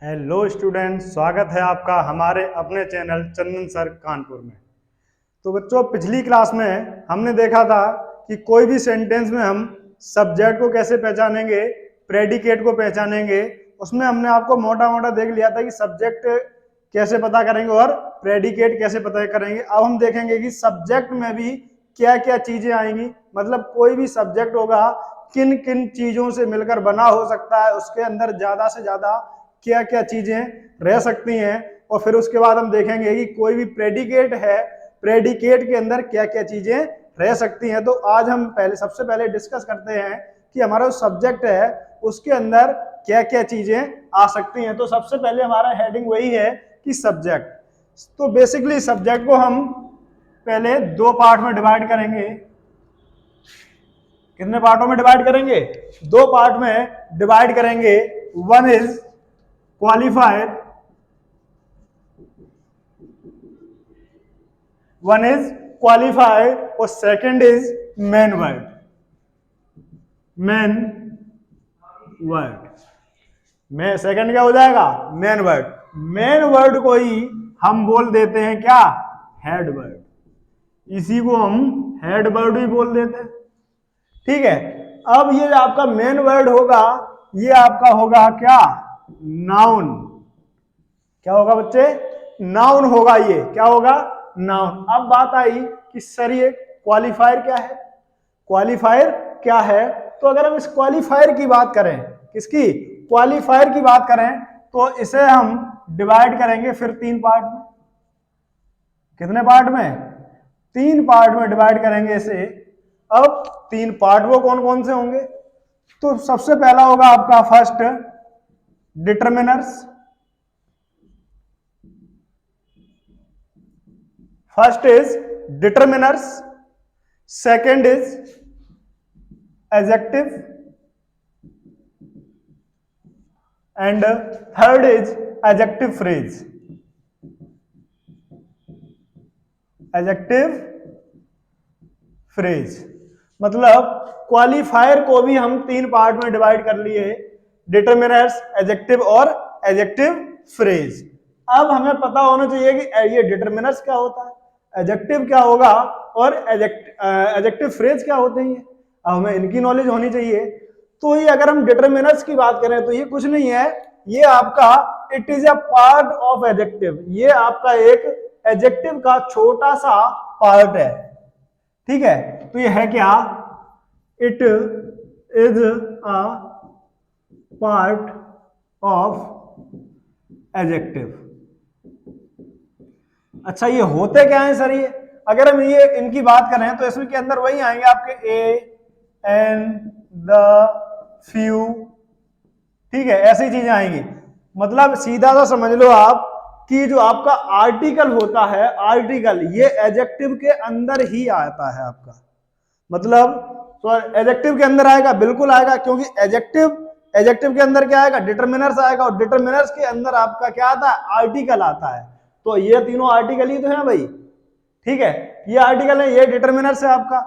Hello student, स्वागत है आपका हमारे अपने चैनल चंदन सर कानपुर में। तो बच्चों, पिछली क्लास में हमने देखा था कि कोई भी सेंटेंस में हम सब्जेक्ट को कैसे पहचानेंगे, प्रेडिकेट को पहचानेंगे। उसमें हमने आपको मोटा मोटा देख लिया था कि सब्जेक्ट कैसे पता करेंगे और प्रेडिकेट कैसे पता करेंगे। अब हम देखेंगे कि सब्जेक्ट में भी क्या क्या चीजें आएंगी, मतलब कोई भी सब्जेक्ट होगा किन किन चीजों से मिलकर बना हो सकता है, उसके अंदर ज्यादा से ज्यादा क्या क्या चीजें रह सकती हैं। और फिर उसके बाद हम देखेंगे कि कोई भी प्रेडिकेट है, प्रेडिकेट के अंदर क्या क्या चीजें रह सकती हैं। तो आज हम सबसे पहले डिस्कस करते हैं कि हमारा जो सब्जेक्ट है उसके अंदर क्या क्या चीजें आ सकती हैं। तो सबसे पहले हमारा हेडिंग वही है कि सब्जेक्ट। तो बेसिकली सब्जेक्ट को हम पहले दो पार्ट में डिवाइड करेंगे। कितने पार्टों में डिवाइड करेंगे? दो पार्ट में डिवाइड करेंगे। One is qualifier, one is qualifier और second is main word. Main word में सेकंड क्या हो जाएगा? Main word. मेन वर्ड को ही हम बोल देते हैं क्या? Head word. इसी को हम हेड वर्ड भी बोल देते हैं। ठीक है, अब ये आपका मेन वर्ड होगा, ये आपका होगा क्या? नाउन। क्या होगा बच्चे? नाउन होगा। ये क्या होगा? नाउन। अब बात आई कि सर ये क्वालिफायर क्या है? क्वालिफायर क्या है? तो अगर हम इस क्वालिफायर की बात करें, किसकी? क्वालिफायर की बात करें, तो इसे हम डिवाइड करेंगे फिर तीन पार्ट में। कितने पार्ट में? तीन पार्ट में डिवाइड करेंगे इसे। अब तीन पार्ट वो कौन कौन से होंगे? तो सबसे पहला होगा आपका first determiners. First is determiners, second is adjective and third is adjective phrase. Adjective phrase मतलब क्वालिफायर को भी हम तीन पार्ट में डिवाइड कर लिए, डिटरमिनर्स, एडजेक्टिव और एडजेक्टिव फ्रेज। अब हमें पता होना चाहिए कि ये डिटरमिनर्स क्या होता है, एडजेक्टिव क्या होगा और एडजेक्टिव फ्रेज क्या होते हैं। अब हमें इनकी नॉलेज होनी चाहिए। तो ये अगर हम डिटरमिनर्स की बात करें तो ये कुछ नहीं है, ये आपका it is a part of adjective. ये आपका एक एडजेक्टिव का छोटा सा पार्ट है। ठीक है, तो ये है क्या? It is a part of adjective. अच्छा, ये होते क्या है सर? ये अगर हम ये इनकी बात करें तो इसमें के अंदर वही आएंगे आपके ए, एन, द, फ्यू। ठीक है, ऐसी चीजें आएंगी। मतलब सीधा सा समझ लो आप कि जो आपका आर्टिकल होता है, आर्टिकल ये एडजेक्टिव के अंदर ही आता है आपका। मतलब तो एडजेक्टिव के अंदर आएगा, बिल्कुल आएगा, क्योंकि एडजेक्टिव के अंदर क्या आएगा? डिटरमिनर्स आएगा, और डिटरमिनर्स के अंदर आपका क्या आता है? आर्टिकल आता है। तो ये तीनों आर्टिकल ही तो है भाई। ठीक है, ये आर्टिकल है, ये डिटरमिनर्स है आपका।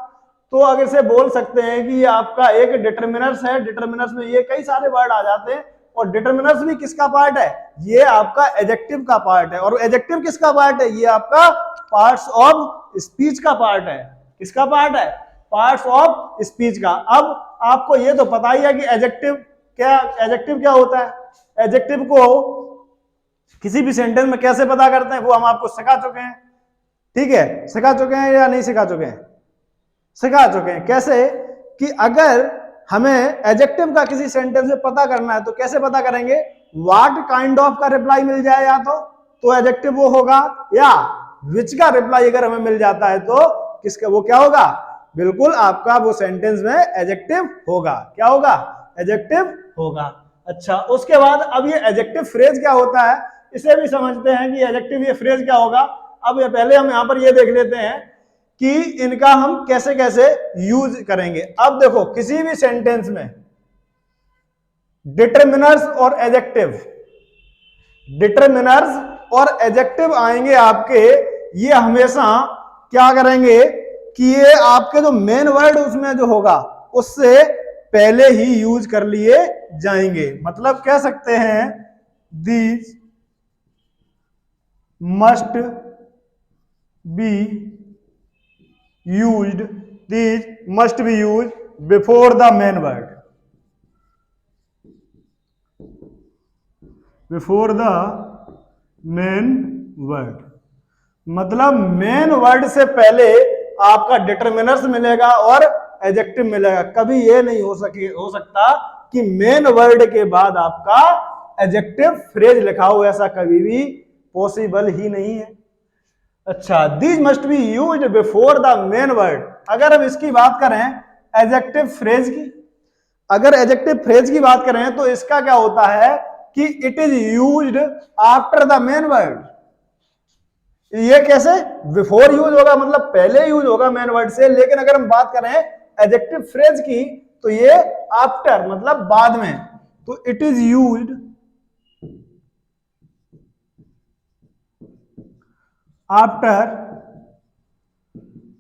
तो अगर से बोल सकते हैं कि ये आपका एक डिटरमिनर्स है। डिटरमिनर्स में ये कई सारे वर्ड आ जाते हैं, और डिटरमिनर्स भी किसका पार्ट है? ये आपका एडजेक्टिव का पार्ट है। और एडजेक्टिव किसका पार्ट है? ये आपका पार्ट्स ऑफ स्पीच का पार्ट है। किसका पार्ट है? पार्ट्स ऑफ स्पीच का। अब आपको ये तो पता ही है कि एडजेक्टिव क्या होता है। एडजेक्टिव को किसी भी सेंटेंस में कैसे पता करते हैं वो हम आपको सिखा चुके हैं। ठीक है, सिखा चुके हैं या नहीं सिखा चुके हैं? सिखा चुके हैं। कैसे? कि अगर हमें एडजेक्टिव का किसी सेंटेंस में पता करना है तो कैसे पता करेंगे? व्हाट काइंड ऑफ का रिप्लाई मिल जाए या तो एडजेक्टिव वो होगा, या विच का रिप्लाई अगर हमें मिल जाता है तो किसका वो क्या होगा? बिल्कुल आपका वो सेंटेंस में एडजेक्टिव होगा। क्या होगा? एडजेक्टिव होगा। अच्छा, उसके बाद अब ये एडजेक्टिव फ्रेज क्या होता है, इसे भी समझते हैं कि एडजेक्टिव ये फ्रेज क्या होगा। अब ये पहले हम यहां पर ये देख लेते हैं कि इनका हम कैसे कैसे यूज करेंगे। अब देखो, किसी भी सेंटेंस में डिटरमिनर्स और एडजेक्टिव आएंगे आपके, ये हमेशा क्या करेंगे कि ये आपके जो मेन वर्ड उसमें जो होगा उससे पहले ही यूज कर लिए जाएंगे। मतलब कह सकते हैं these must be used, these must be use before the main word, before the main word. मतलब मेन वर्ड से पहले आपका डिटरमिनर्स मिलेगा और एडजेक्टिव मिलेगा। कभी ये नहीं हो सकता कि मेन वर्ड के बाद आपका एडजेक्टिव फ्रेज लिखा हो, ऐसा कभी भी पॉसिबल ही नहीं है। अच्छा, these must be used before the main word. अगर हम इसकी बात करें एडजेक्टिव फ्रेज की, अगर एडजेक्टिव फ्रेज की बात करें तो इसका क्या होता है कि it is used after the main word. ये कैसे? बिफोर यूज होगा, मतलब पहले यूज होगा मेन वर्ड से, लेकिन अगर हम बात करें एडजेक्टिव फ्रेज की तो ये आफ्टर, मतलब बाद में। तो it is used after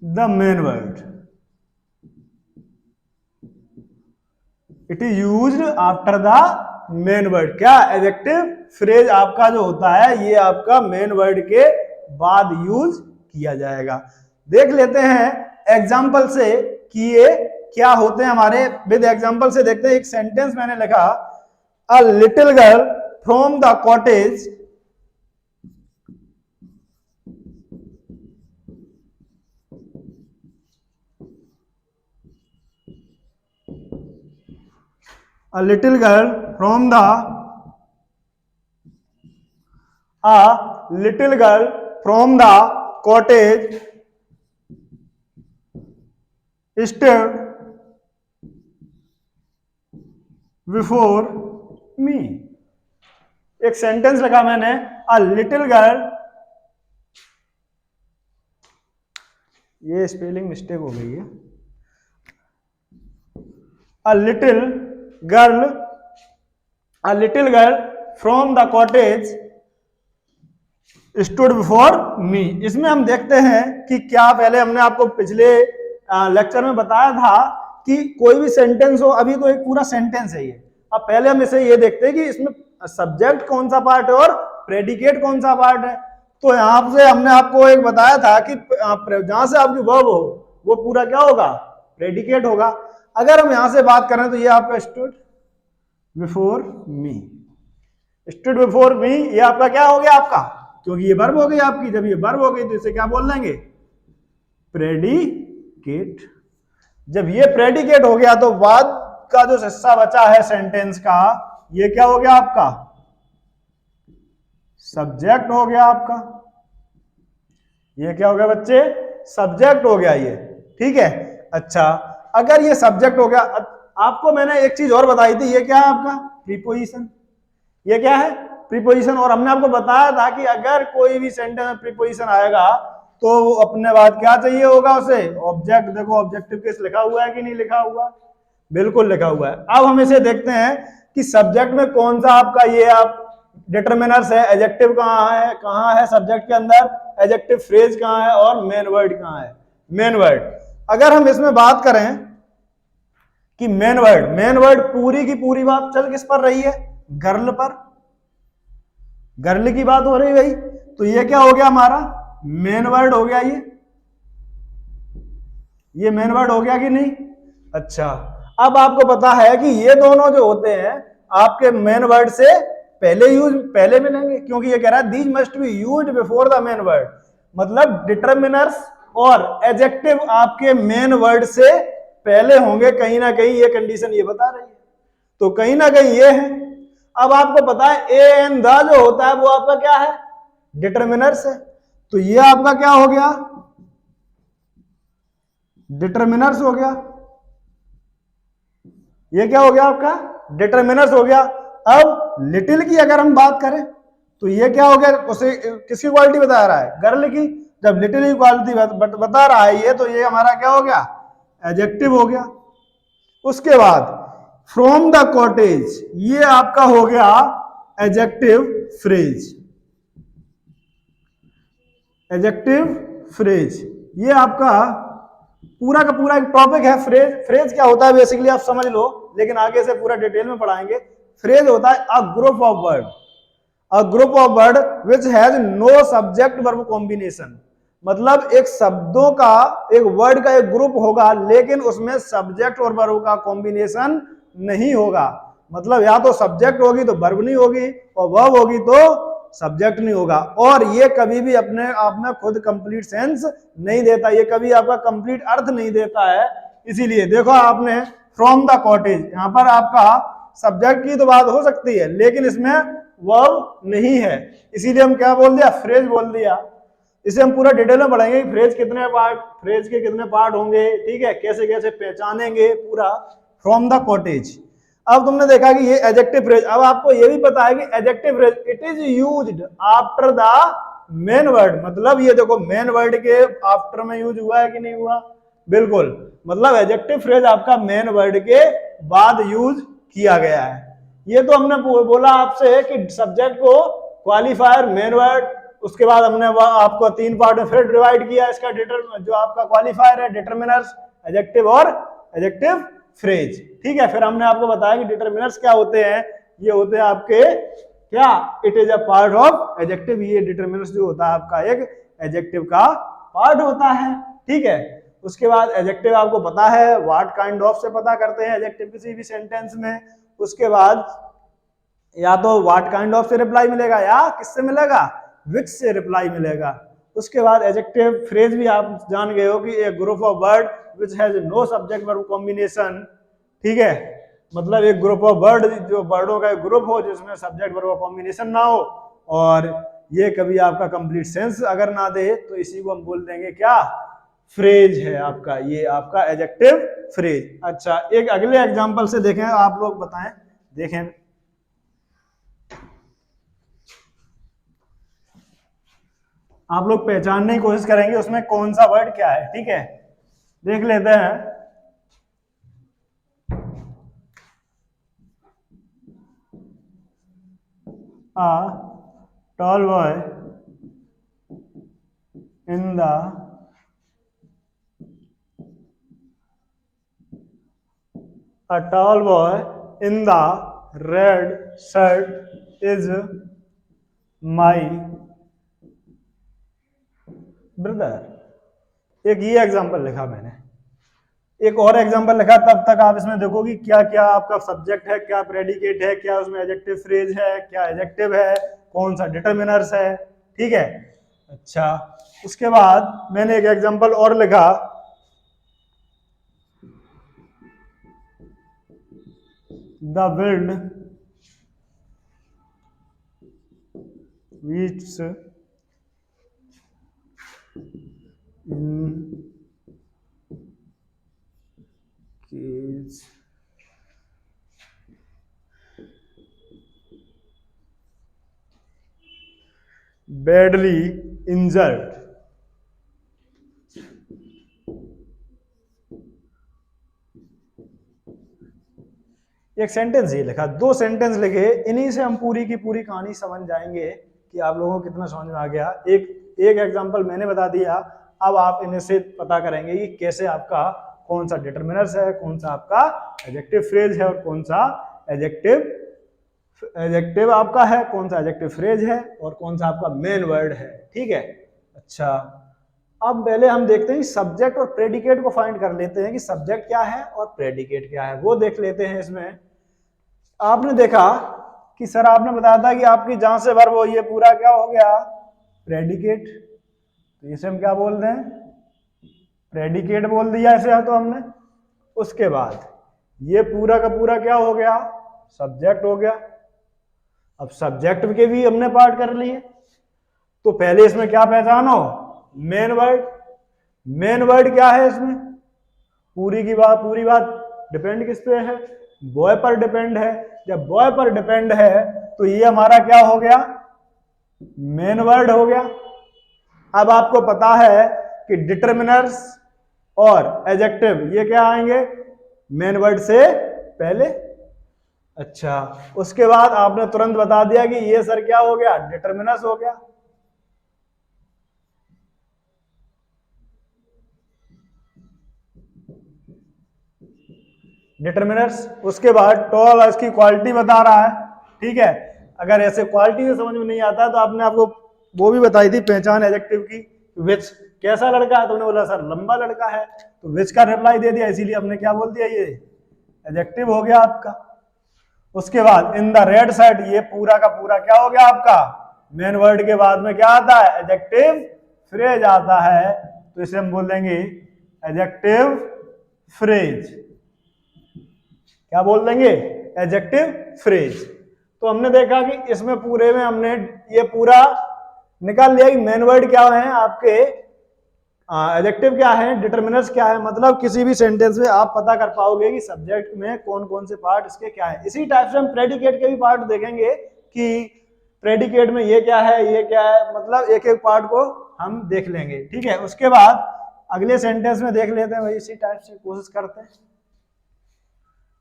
the main word, it is used after the main word. क्या? एडजेक्टिव फ्रेज आपका जो होता है ये आपका मेन वर्ड के बाद यूज किया जाएगा। देख लेते हैं एग्जाम्पल से कि ये क्या होते हैं हमारे। विद एग्जाम्पल से देखते हैं। एक सेंटेंस मैंने लिखा, a little girl from the cottage a little girl from the cottage stood before me। एक सेंटेंस लिखा मैंने, a little girl, ये स्पेलिंग मिस्टेक हो गई है, a little girl from the cottage stood before me। इसमें हम देखते हैं कि क्या, पहले हमने आपको पिछले लेक्चर में बताया था कि कोई भी सेंटेंस हो, अभी तो एक पूरा सेंटेंस है ये। अब पहले हम इसे ये देखते हैं कि इसमें सब्जेक्ट कौन सा पार्ट है और प्रेडिकेट कौन सा पार्ट है। तो यहां से हमने आपको एक बताया था कि जहां से आपकी वर्ब हो वो पूरा क्या होगा? प्रेडिकेट होगा। अगर हम यहां से बात करें तो ये आपका stood before me, stood before me, ये आपका क्या हो गया? आपका, क्योंकि ये वर्ब हो गई आपकी, जब ये वर्ब हो गई तो इसे क्या बोल देंगे? प्रेडिकेट। जब ये प्रेडिकेट हो गया तो बाद का जो हिस्सा बचा है सेंटेंस का, ये क्या हो गया आपका? सब्जेक्ट हो गया आपका। ये क्या हो गया बच्चे? सब्जेक्ट हो गया ये, ठीक है। अच्छा, अगर ये सब्जेक्ट हो गया, आपको मैंने एक चीज और बताई थी, ये क्या है आपका? प्रीपोजिशन। ये क्या है? प्रीपोजिशन। और हमने आपको बताया था कि अगर कोई भी सेंटेंस में प्रीपोजिशन आएगा तो अपने बाद क्या चाहिए होगा उसे? ऑब्जेक्ट। देखो ऑब्जेक्टिव केस लिखा हुआ है कि नहीं लिखा हुआ? बिल्कुल लिखा हुआ है। अब हम इसे देखते हैं कि सब्जेक्ट में कौन सा आपका ये आप डिटरमिनर्स है, एडजेक्टिव कहाँ है सब्जेक्ट के अंदर, एडजेक्टिव फ्रेज कहाँ है और मेन वर्ड कहाँ है? Main word. अगर हम इसमें बात करें कि मेन वर्ड पूरी की पूरी बात चल किस पर रही है? गर्ल पर। गर्ल की बात हो रही भाई, तो ये क्या हो गया हमारा? मेन वर्ड हो गया ये मेन वर्ड हो गया कि नहीं? अच्छा, अब आपको पता है कि ये दोनों जो होते हैं आपके मेन वर्ड से पहले मिलेंगे, क्योंकि ये कह रहा है these must be used before the main word. मतलब डिटरमिनर्स और एडजेक्टिव आपके मेन वर्ड से पहले होंगे कहीं ना कहीं, ये कंडीशन ये बता रही है। तो कहीं ना कहीं ये है। अब आपको पता है ए एंड द जो होता है वो आपका क्या है? डिटरमिनर्स है। तो ये आपका क्या हो गया? डिटरमिनर्स हो गया। ये क्या हो गया आपका? डिटरमिनर्स हो गया। अब लिटिल की अगर हम बात करें तो ये क्या हो गया? उसे किसकी क्वालिटी बता रहा है? गर्ल की। जब लिटिल की क्वालिटी बता रहा है ये, तो ये हमारा क्या हो गया? एडजेक्टिव हो गया। उसके बाद फ्रॉम द कॉटेज, ये आपका हो गया एडजेक्टिव फ्रेज। एडजेक्टिव फ्रेज ये आपका पूरा का पूरा एक टॉपिक है। फ्रेज क्या होता है बेसिकली आप समझ लो, लेकिन आगे से पूरा डिटेल में पढ़ाएंगे। फ्रेज होता है a group of word. A group of word which has no subject verb combination, मतलब एक शब्दों का, एक वर्ड का एक ग्रुप होगा लेकिन उसमें सब्जेक्ट और वर्ब का कॉम्बिनेशन नहीं होगा। मतलब या तो सब्जेक्ट होगी तो वर्ब नहीं होगी, और वर्ब होगी तो सब्जेक्ट नहीं होगा, और ये कभी भी अपने आप में खुद कंप्लीट सेंस नहीं देता, ये कभी आपका कंप्लीट अर्थ नहीं देता है। इसीलिए देखो आपने फ्रॉम द कॉटेज, यहां पर आपका सब्जेक्ट की तो बात हो सकती है लेकिन इसमें वर्ब नहीं है, इसीलिए हम क्या बोल दिया, फ्रेज बोल दिया। इसे हम पूरा डिटेल में पढ़ेंगे, फ्रेज कितने पार्ट, फ्रेज के कितने पार्ट होंगे, ठीक है, कैसे कैसे पहचानेंगे पूरा। फ्रॉम द कॉटेज, अब तुमने देखा कि ये एडजेक्टिव फ्रेज, अब आपको ये भी पता है कि adjective phrase it is used after the main word, मतलब ये देखो मेन वर्ड के आफ्टर में यूज हुआ है कि नहीं हुआ, बिल्कुल, मतलब एडजेक्टिव फ्रेज आपका मेन वर्ड के बाद यूज किया गया है। ये तो हमने बोला आपसे कि सब्जेक्ट को क्वालिफायर, मेन वर्ड, उसके बाद हमने आपको 3 पार्ट में फिर डिवाइड किया इसका, जो आपका क्वालिफायर है, डिटरमिनर्स, एडजेक्टिव और एडजेक्टिव फ्रेज, ठीक है। फिर हमने आपको बताया कि डिटरमिनर्स क्या होते हैं, ये होते हैं आपके क्या, it is a part of adjective, ये डिटरमिनर्स जो होता है आपका एक एडजेक्टिव का पार्ट होता है, ठीक है। उसके बाद एडजेक्टिव आपको पता है व्हाट काइंड ऑफ से पता करते हैं एडजेक्टिव किसी भी सेंटेंस में, उसके बाद या तो व्हाट काइंड ऑफ से रिप्लाई मिलेगा या किससे मिलेगा, विच से रिप्लाई मिलेगा। उसके बाद एडजेक्टिव फ्रेज भी आप जान गए हो कि a group of word which has no subject verb combination, ठीक है, मतलब एक ग्रुप ऑफ वर्ड, जो वर्डों का एक ग्रुप हो जिसमें सब्जेक्ट वर्ब कॉम्बिनेशन ना हो, और ये कभी आपका कंप्लीट सेंस अगर ना दे तो इसी को हम बोल देंगे क्या, फ्रेज है आपका, ये आपका एडजेक्टिव फ्रेज। अच्छा, एक अगले एग्जांपल से देखें, आप लोग बताएं, देखें, आप लोग पहचानने की कोशिश करेंगे उसमें कौन सा वर्ड क्या है, ठीक है, देख लेते हैं। A tall boy in the a tall boy in the red shirt is my brother। एक ये एग्जांपल लिखा मैंने, एक और एग्जांपल लिखा, तब तक आप इसमें देखो कि क्या क्या आपका सब्जेक्ट है, क्या प्रेडिकेट है, क्या उसमें एडजेक्टिव फ्रेज है, क्या एडजेक्टिव है, कौन सा डिटरमिनर्स है, ठीक है। अच्छा, उसके बाद मैंने एक एग्जांपल और लिखा, the wind which in case badly injured, एक सेंटेंस ये लिखा, 2 सेंटेंस लिखे, इन्हीं से हम पूरी की पूरी कहानी समझ जाएंगे कि आप लोगों को कितना समझ में आ गया। एक एग्जांपल मैंने बता दिया, अब आप इन्हें से पता करेंगे कि कैसे आपका कौन सा डिटरमिनर्स है, कौन सा आपका एडजेक्टिव फ्रेज है, और कौन सा एडजेक्टिव आपका है, कौन सा एडजेक्टिव फ्रेज है, और कौन सा आपका मेन वर्ड है, ठीक है। अच्छा, अब पहले हम देखते हैं सब्जेक्ट और प्रेडिकेट को फाइंड कर लेते हैं कि सब्जेक्ट क्या है और प्रेडिकेट क्या है, वो देख लेते हैं। इसमें आपने देखा कि सर आपने बताया था कि आपकी जहां से वर्ब हो ये पूरा क्या हो गया, प्रेडिकेट, तो इसे हम क्या बोल रहे हैं, प्रेडिकेट बोल दिया इसे तो हमने। उसके बाद ये पूरा का पूरा क्या हो गया, सब्जेक्ट हो गया। अब सब्जेक्ट के भी हमने पार्ट कर लिए, तो पहले इसमें क्या पहचानो, मेन वर्ड। मेन वर्ड क्या है इसमें, पूरी बात डिपेंड किस पे है, बॉय पर डिपेंड है। जब बॉय पर डिपेंड है तो ये हमारा क्या हो गया, मेन वर्ड हो गया। अब आपको पता है कि डिटरमिनर्स और एडजेक्टिव ये क्या आएंगे, मेन वर्ड से पहले। अच्छा, उसके बाद आपने तुरंत बता दिया कि ये सर क्या हो गया, डिटरमिनर्स हो गया। डिटरमिनर्स, उसके बाद टॉल इसकी क्वालिटी बता रहा है, ठीक है। अगर ऐसे क्वालिटी से समझ में नहीं आता तो आपने आपको वो भी बताई थी पहचान एडजेक्टिव की, विच कैसा लड़का है, तुमने बोला सर लंबा लड़का है, तो विच का रिप्लाई दे दिया, इसीलिए हमने क्या बोल दिया, ये एडजेक्टिव हो गया आपका। उसके बाद इन द रेड शर्ट, ये पूरा का पूरा क्या हो गया आपका, मेन वर्ड के बाद में क्या आता है, एडजेक्टिव फ्रेज आता है, तो इसे हम बोल देंगे एडजेक्टिव फ्रेज। क्या बोल देंगे, एडजेक्टिव फ्रेज। तो हमने देखा कि इसमें पूरे में हमने ये पूरा निकाल लिया कि मेन वर्ड क्या है आपके, एडजेक्टिव क्या है, डिटरमिनर्स क्या है, मतलब किसी भी सेंटेंस में आप पता कर पाओगे कि सब्जेक्ट में कौन कौन से पार्ट इसके क्या है। इसी टाइप से हम प्रेडिकेट के भी पार्ट देखेंगे कि प्रेडिकेट में ये क्या है, ये क्या है, मतलब एक एक पार्ट को हम देख लेंगे, ठीक है। उसके बाद अगले सेंटेंस में देख लेते हैं, वही इसी टाइप से कोशिश करते हैं।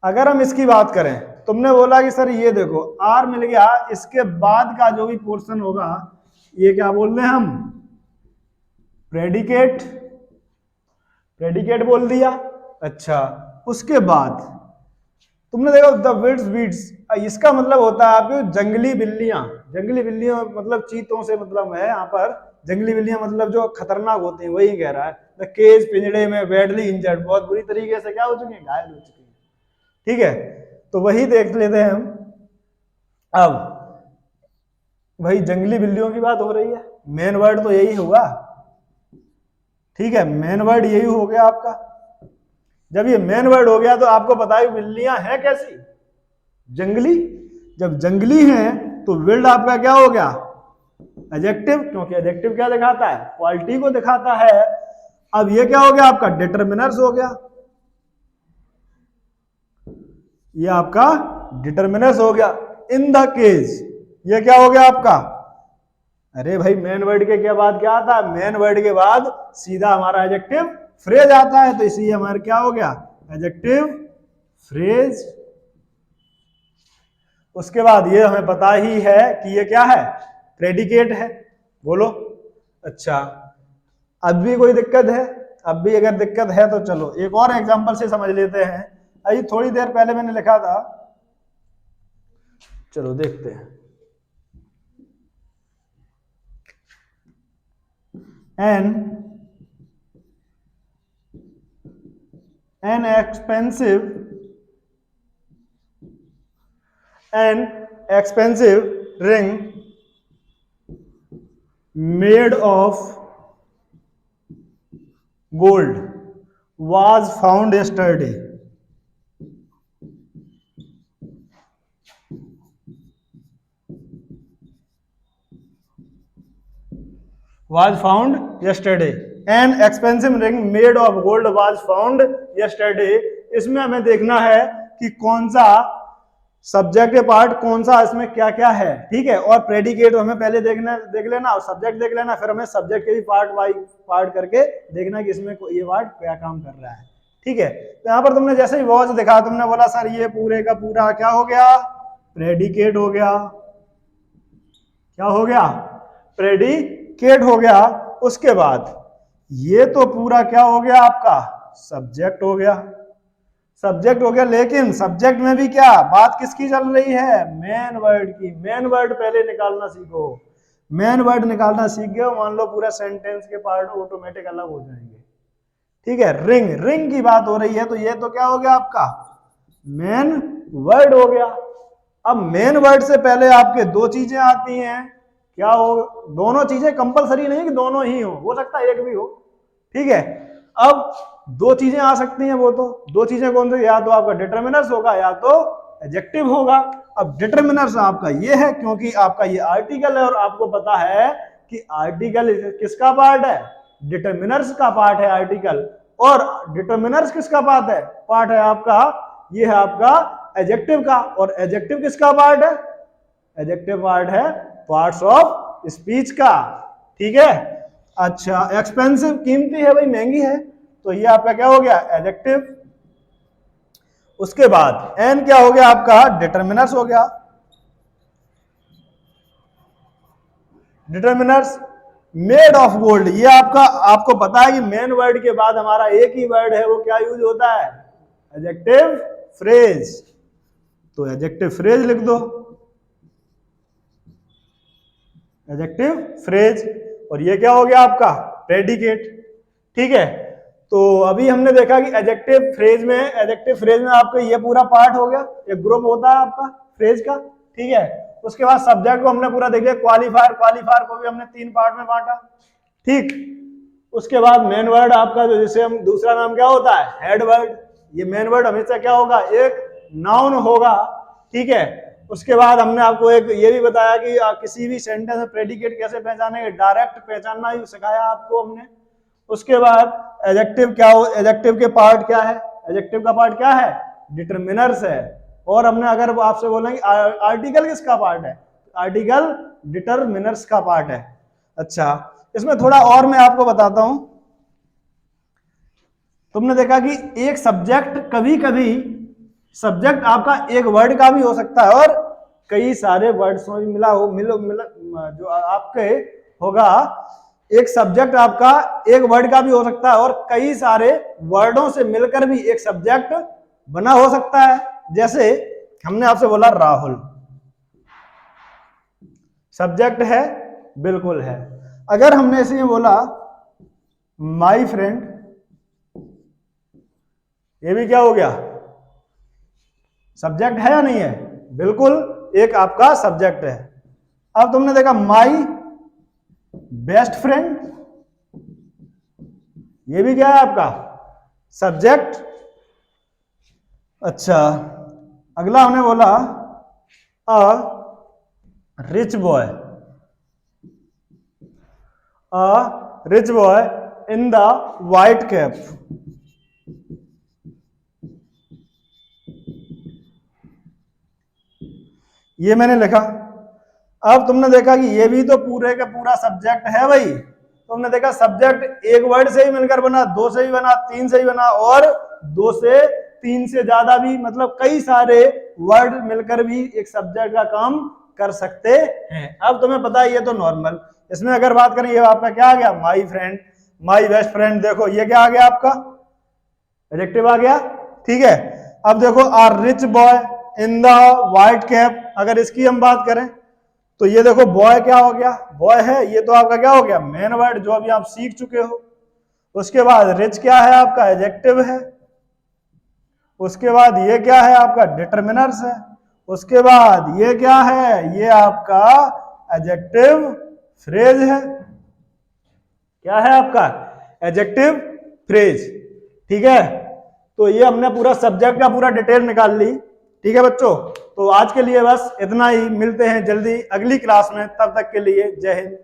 अगर हम इसकी बात करें, तुमने बोला कि सर ये देखो आर मिल गया, इसके बाद का जो भी पोर्शन होगा ये क्या बोल रहे हैं हम, प्रेडिकेट, प्रेडिकेट बोल दिया। अच्छा, उसके बाद तुमने देखा द विड्स बीट्स, इसका मतलब होता है आपके जंगली बिल्लियां, जंगली बिल्लियां मतलब चीतों से मतलब है यहाँ पर, जंगली बिल्लियां मतलब जो खतरनाक होती हैं वही कह रहा है। द केज, पिंजड़े में, बैडली इंजर्ड, बहुत बुरी तरीके से क्या हो चुके हैं, घायल हो चुके हैं, ठीक है। तो वही देख लेते हैं हम। अब वही जंगली बिल्लियों की बात हो रही है, मेन वर्ड तो यही हुआ, ठीक है, मेन वर्ड यही हो गया आपका। जब ये मेन वर्ड हो गया तो आपको पता है बिल्लियां हैं कैसी, जंगली। जब जंगली हैं तो विल्ड आपका क्या हो गया, एडजेक्टिव, क्योंकि एडजेक्टिव क्या दिखाता है, क्वालिटी को दिखाता है। अब ये क्या हो गया आपका, डिटरमिनर्स हो गया, ये आपका डिटरमिनर्स हो गया। इन द केस, ये क्या हो गया आपका, अरे भाई मेन वर्ड के बाद क्या आता है, मेन वर्ड के बाद सीधा हमारा एडजेक्टिव फ्रेज आता है, तो इसलिए हमारा क्या हो गया, एडजेक्टिव फ्रेज। उसके बाद ये हमें पता ही है कि ये क्या है, प्रेडिकेट है, बोलो। अच्छा, अब भी कोई दिक्कत है, अब भी अगर दिक्कत है तो चलो एक और एग्जांपल से समझ लेते हैं। अभी थोड़ी देर पहले मैंने लिखा था, चलो देखते हैं। an expensive ring made of gold was found yesterday. Was found yesterday. An expensive ring made of gold was found yesterday. इसमें हमें देखना है कि कौन सा सब्जेक्ट पार्ट, कौन सा इसमें क्या क्या है, ठीक है। और प्रेडिकेट हमें पहले देख लेना और सब्जेक्ट देख लेना, फिर हमें सब्जेक्ट के भी पार्ट बाई पार्ट करके देखना कि इसमें ये वर्ड क्या काम कर रहा है, ठीक है। तो यहाँ पर तुमने जैसे ही वॉच दिखा, तुमने बोला सर ये पूरे का पूरा क्या हो गया, प्रेडिकेट हो गया। क्या हो गया, प्रेडिकेट हो गया। उसके बाद ये तो पूरा क्या हो गया आपका, सब्जेक्ट हो गया, सब्जेक्ट हो गया। लेकिन सब्जेक्ट में भी क्या बात किसकी चल रही है, मेन वर्ड की। मेन वर्ड पहले निकालना सीखो, मेन वर्ड निकालना सीख गए, मान लो पूरा सेंटेंस के पार्ट ऑटोमेटिक अलग हो जाएंगे, ठीक है। रिंग, रिंग की बात हो रही है, तो ये तो क्या हो गया आपका, मेन वर्ड हो गया। अब मेन वर्ड से पहले आपके दो चीजें आती हैं, क्या हो, दोनों चीजें कंपलसरी नहीं कि दोनों ही हो सकता है एक भी हो, ठीक है। अब दो चीजें आ सकती हैं, वो तो दो चीजें कौन सी, या तो आपका डिटरमिनर्स होगा या तो एडजेक्टिव होगा। अब डिटरमिनर्स आपका ये है क्योंकि आपका ये आर्टिकल है, और आपको पता है कि आर्टिकल किसका पार्ट है, डिटरमिनर्स का पार्ट है आर्टिकल। और डिटरमिनर्स किसका पार्ट है आपका, ये है आपका एडजेक्टिव का। और एडजेक्टिव किसका पार्ट है, एडजेक्टिव पार्ट है पार्ट्स ऑफ स्पीच का, ठीक है। अच्छा, एक्सपेंसिव कीमती है भाई, महंगी है, तो ये आपका क्या हो गया, एडजेक्टिव। उसके बाद एन क्या हो गया आपका, डिटरमिनर्स हो गया। डिटरमिनर्स मेड ऑफ गोल्ड, ये आपको पता है कि मेन वर्ड के बाद हमारा एक ही वर्ड है, वो क्या यूज होता है, एडजेक्टिव फ्रेज। तो एडजेक्टिव फ्रेज लिख दो। एडजेक्टिव फ्रेज, और ये क्या हो गया आपका प्रेडिकेट। ठीक है, तो अभी हमने देखा कि एडजेक्टिव फ्रेज में आपका ये पूरा पार्ट हो गया, एक ग्रुप होता है आपका फ्रेज का। ठीक है, उसके बाद सब्जेक्ट को हमने पूरा देख लिया, क्वालिफायर को भी हमने 3 पार्ट में बांटा। ठीक, उसके बाद मेन वर्ड आपका, जो जिसे हम दूसरा नाम क्या होता है, हेड वर्ड। ये मेन वर्ड हमेशा क्या होगा, एक नाउन होगा। ठीक है, उसके बाद हमने आपको एक ये भी बताया कि किसी भी सेंटेंस में प्रेडिकेट कैसे पहचानेंगे, डायरेक्ट पहचानना ही सिखाया आपको हमने। उसके बाद एडजेक्टिव क्या हो, एडजेक्टिव के पार्ट क्या है, एडजेक्टिव का पार्ट क्या है, डिटरमिनर्स है। और हमने अगर आपसे बोला कि आर्टिकल किसका पार्ट है, आर्टिकल डिटरमिनर्स का पार्ट है। अच्छा, इसमें थोड़ा और मैं आपको बताता हूं। तुमने देखा कि एक सब्जेक्ट, कभी कभी सब्जेक्ट आपका एक वर्ड का भी हो सकता है और कई सारे वर्ड्स में मिला जो आपके होगा, एक सब्जेक्ट आपका एक वर्ड का भी हो सकता है और कई सारे वर्डों से मिलकर भी एक सब्जेक्ट बना हो सकता है। जैसे हमने आपसे बोला राहुल, सब्जेक्ट है, बिल्कुल है। अगर हमने इसे बोला माय फ्रेंड, ये भी क्या हो गया, सब्जेक्ट है या नहीं है, बिल्कुल एक आपका सब्जेक्ट है। अब तुमने देखा माय बेस्ट फ्रेंड, ये भी क्या है आपका सब्जेक्ट। अच्छा, अगला हमने बोला a rich boy, a rich boy in the white cap, ये मैंने लिखा। अब तुमने देखा कि ये भी तो पूरे का पूरा सब्जेक्ट है भाई। तुमने देखा सब्जेक्ट एक वर्ड से ही मिलकर बना, 2 से भी बना, 3 से भी बना और 2 से 3 से ज्यादा भी, मतलब कई सारे वर्ड मिलकर भी एक सब्जेक्ट का काम कर सकते हैं। अब तुम्हें पता है ये तो नॉर्मल, इसमें अगर बात करें, ये आपका क्या आ गया, my friend, my best friend. देखो ये क्या आ गया आपका, एडजेक्टिव आ गया। ठीक है, अब देखो our rich boy in the white cap, अगर इसकी हम बात करें तो ये देखो बॉय क्या हो गया, बॉय है, ये तो आपका क्या हो गया, मेन वर्ड जो अभी आप सीख चुके हो। उसके बाद रिच क्या है आपका, एडजेक्टिव है। उसके बाद ये क्या है आपका, डिटरमिनर्स है। उसके बाद ये क्या है, ये आपका एडजेक्टिव फ्रेज है। क्या है आपका, एडजेक्टिव फ्रेज। ठीक है, तो ये हमने पूरा सब्जेक्ट का पूरा डिटेल निकाल ली। ठीक है बच्चों, तो आज के लिए बस इतना ही, मिलते हैं जल्दी अगली क्लास में, तब तक के लिए जय हिंद।